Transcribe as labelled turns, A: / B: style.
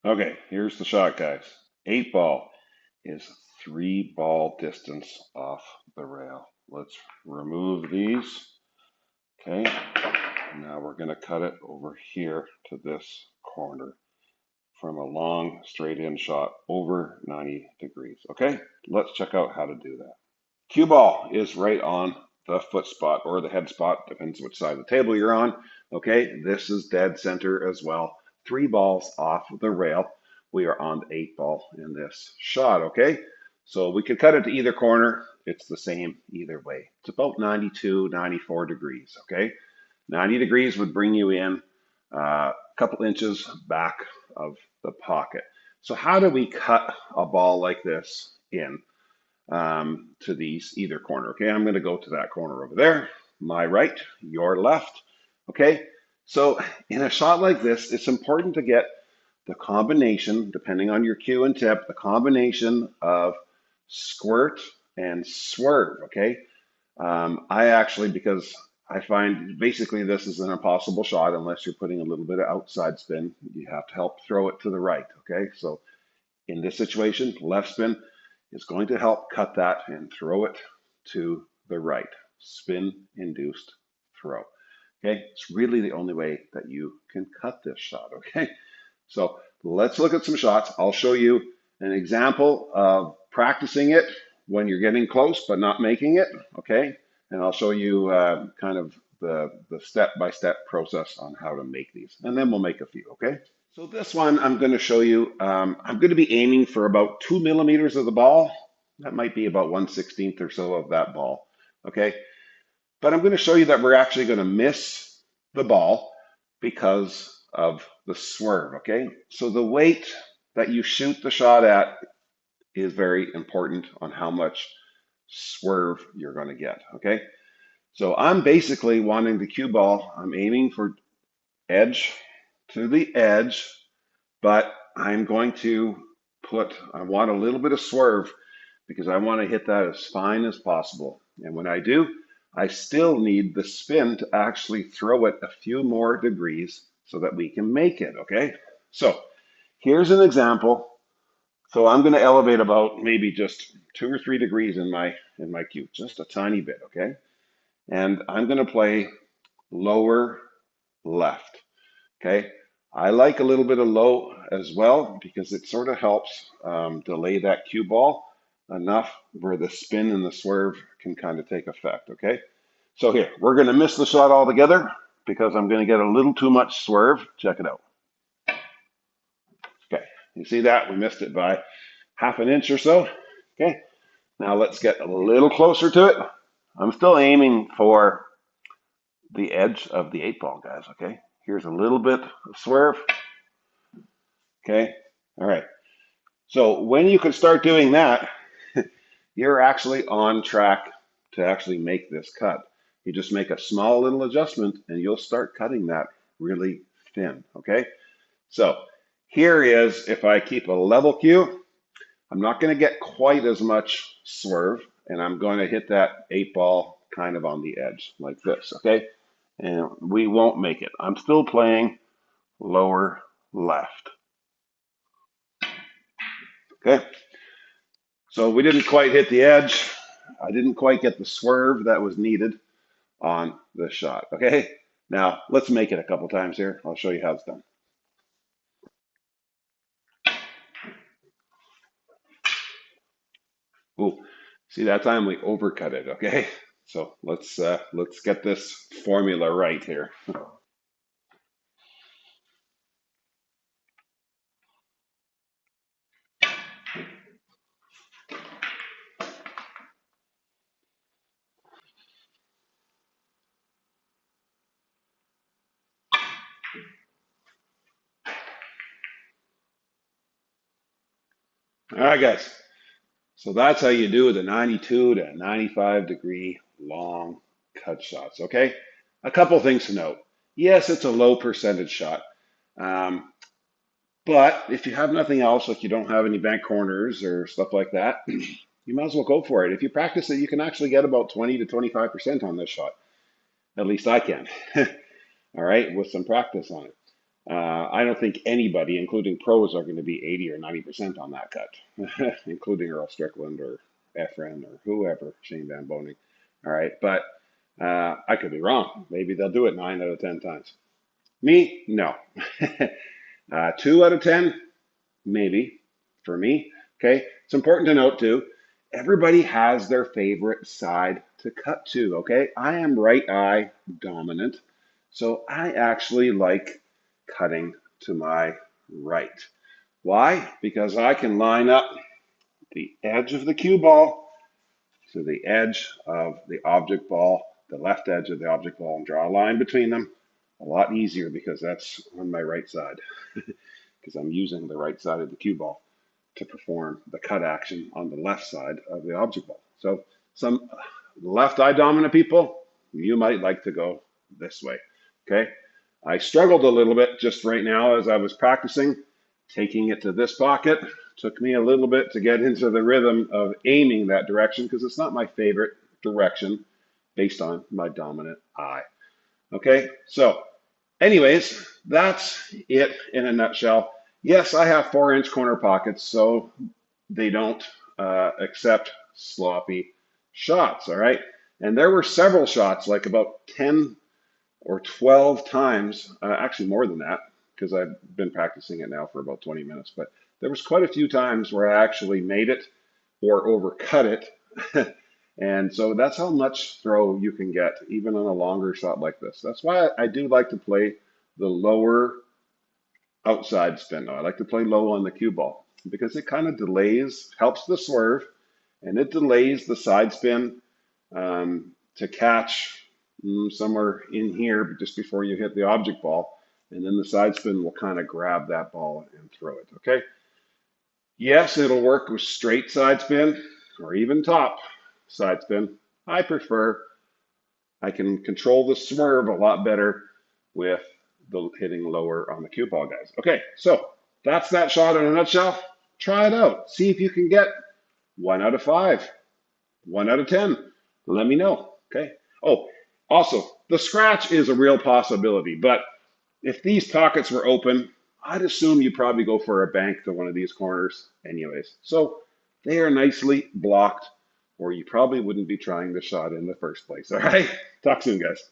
A: Okay, here's the shot, guys. 8 ball is 3 ball distance off the rail. Let's remove these. Okay, now we're going to cut it over here to this corner from a long straight in shot over 90 degrees. Okay, let's check out how to do that. Cue ball is right on the foot spot or the head spot, depends which side of the table you're on. Okay, this is dead center as well. 3 balls off the rail. We are on the 8 ball in this shot. Okay, so we could cut it to either corner. It's the same either way. It's about 92, 94 degrees. Okay, 90 degrees would bring you in a couple inches back of the pocket. So how do we cut a ball like this in? To these either corner. Okay, I'm going to go to that corner over there, my right, your left. Okay, so in a shot like this, it's important to get the combination, depending on your cue and tip, the combination of squirt and swerve. Okay, I actually, because I find basically this is an impossible shot unless you're putting a little bit of outside spin. You have to help throw it to the right. Okay, so in this situation, left spin is going to help cut that and throw it to the right. Spin induced throw. Okay, it's really the only way that you can cut this shot. Okay, so let's look at some shots. I'll show you an example of practicing it when you're getting close but not making it. Okay, and I'll show you kind of the step-by-step process on how to make these, and then we'll make a few. Okay. So this one I'm going to show you, I'm going to be aiming for about 2 millimeters of the ball. That might be about 1/16 or so of that ball. Okay. But I'm going to show you that we're actually going to miss the ball because of the swerve. Okay. So the weight that you shoot the shot at is very important on how much swerve you're going to get. Okay. So I'm basically wanting the cue ball. I'm aiming for edge to the edge, but I'm going to I want a little bit of swerve because I want to hit that as fine as possible. And when I do, I still need the spin to actually throw it a few more degrees so that we can make it, okay? So here's an example. So I'm going to elevate about maybe just 2 or 3 degrees in my cue, just a tiny bit, okay? And I'm going to play lower left. Okay, I like a little bit of low as well because it sort of helps delay that cue ball enough where the spin and the swerve can kind of take effect. Okay, so here we're going to miss the shot altogether because I'm going to get a little too much swerve. Check it out. Okay, you see that? We missed it by half an inch or so. Okay, now let's get a little closer to it. I'm still aiming for the edge of the 8 ball, guys. Okay, here's a little bit of swerve. Okay. All right. So when you can start doing that, you're actually on track to actually make this cut. You just make a small little adjustment and you'll start cutting that really thin. Okay. So here is, if I keep a level cue, I'm not going to get quite as much swerve and I'm going to hit that 8 ball kind of on the edge like this. Okay. And we won't make it. I'm still playing lower left. Okay. So we didn't quite hit the edge. I didn't quite get the swerve that was needed on this shot. Okay. Now let's make it a couple times here. I'll show you how it's done. Ooh, see that time we overcut it. Okay. So let's get this formula right here. All right, guys. So that's how you do the 92 to 95 degree long cut shots. Okay. A couple things to note. Yes, it's a low percentage shot. Um, But if you have nothing else, like you don't have any bank corners or stuff like that, you might as well go for it. If you practice it, you can actually get about 20 to 25% on this shot. At least I can. All right, with some practice on it. I don't think anybody, including pros, are going to be 80 or 90% on that cut, including Earl Strickland or Efren or whoever, Shane Van Boening. All right, but I could be wrong. Maybe they'll do it 9 out of 10 times. Me, no. 2 out of 10, maybe for me. Okay, it's important to note too. Everybody has their favorite side to cut to. Okay, I am right eye dominant, so I actually like cutting to my right. Why? Because I can line up the edge of the cue ball to the edge of the object ball, the left edge of the object ball, and draw a line between them a lot easier because that's on my right side, because I'm using the right side of the cue ball to perform the cut action on the left side of the object ball. So some left eye dominant people, you might like to go this way. Okay. I struggled a little bit just right now as I was practicing, taking it to this pocket. Took me a little bit to get into the rhythm of aiming that direction because it's not my favorite direction based on my dominant eye. Okay, so anyways, that's it in a nutshell. Yes, I have 4-inch corner pockets, so they don't accept sloppy shots. All right, and there were several shots, like about 10 or 12 times, actually more than that, because I've been practicing it now for about 20 minutes. But there was quite a few times where I actually made it or overcut it. And so that's how much throw you can get, even on a longer shot like this. That's why I do like to play the lower outside spin. Though I like to play low on the cue ball because it kind of delays, helps the swerve, and it delays the side spin to catch somewhere in here just before you hit the object ball. And then the side spin will kind of grab that ball and throw it. Okay. Yes, it'll work with straight side spin or even top side spin. I prefer, I can control the swerve a lot better with the hitting lower on the cue ball, guys. Okay, so that's that shot in a nutshell. Try it out. See if you can get 1 out of 5, 1 out of 10. Let me know. Okay. Oh, also, the scratch is a real possibility, but if these pockets were open, I'd assume you'd probably go for a bank to one of these corners anyways. So they are nicely blocked, or you probably wouldn't be trying the shot in the first place. All right. Talk soon, guys.